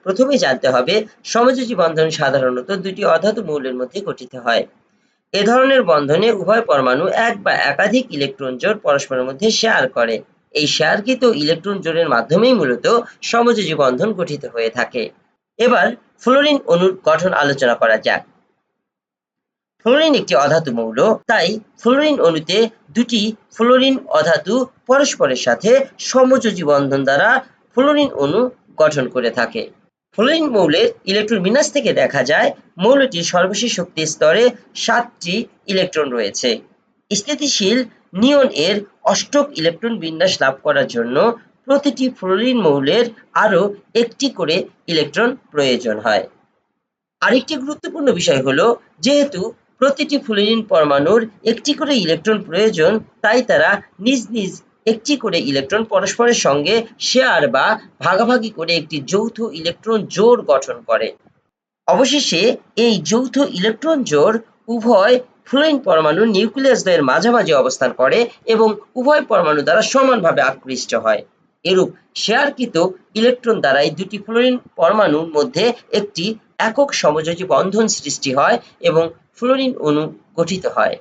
প্রথমে জানতে হবে সমযোজী বন্ধন সাধারণত দুটি অধাতু মৌলের মধ্যে গঠিত হয়। এ ধরনের বন্ধনে উভয় পরমাণু এক বা একাধিক ইলেকট্রন জোড় পরস্পরের মধ্যে শেয়ার করে। এই শেয়ারকৃত ইলেকট্রন জোড়ের মাধ্যমেই মূলত সমযোজী বন্ধন গঠিত হয়ে থাকে। এবার ফ্লোরিন অণুর গঠন আলোচনা করা যাক। ফ্লোরিন একটি অধাতু মৌল, তাই ফ্লোরিন অণুতে দুটি ফ্লোরিন অধাতু পরস্পরের সাথে সমযোজী বন্ধন দ্বারা ফ্লোরিন অণু গঠন করে থাকে। ফ্লোরিন মৌলের ইলেকট্রন বিন্যাস থেকে দেখা যায় মৌলটির সর্বশেষ শক্তি স্তরে 7টি ইলেকট্রন রয়েছে। স্থিতিশীল নিয়ন এর অষ্টক ইলেকট্রন বিন্যাস লাভ করার জন্য প্রতিটি ফ্লোরিন মৌলের আরও একটি করে ইলেকট্রন প্রয়োজন হয়। আরেকটি গুরুত্বপূর্ণ বিষয় হলো, যেহেতু প্রতিটি ফ্লোরিন পরমাণুর একটি করে ইলেকট্রন প্রয়োজন, তাই তারা নিজ নিজ একটি করে ইলেকট্রন পরস্পরের সঙ্গে শেয়ার বা ভাগাভাগি করে একটি যৌথ ইলেকট্রন জোড় গঠন করে। অবশেষে এই যৌথ ইলেকট্রন জোড় উভয় ফ্লোরিন পরমাণুর নিউক্লিয়াস দ্বয়ের মাঝামাঝি অবস্থান করে এবং উভয় পরমাণু দ্বারা সমানভাবে আকৃষ্ট হয়। এরূপ শেয়ারকৃত ইলেকট্রন দ্বারাই দুটি ফ্লোরিন পরমাণুর মধ্যে একটি একক সমযোজী বন্ধন সৃষ্টি হয় এবং ফ্লোরিন অণু গঠিত হয়।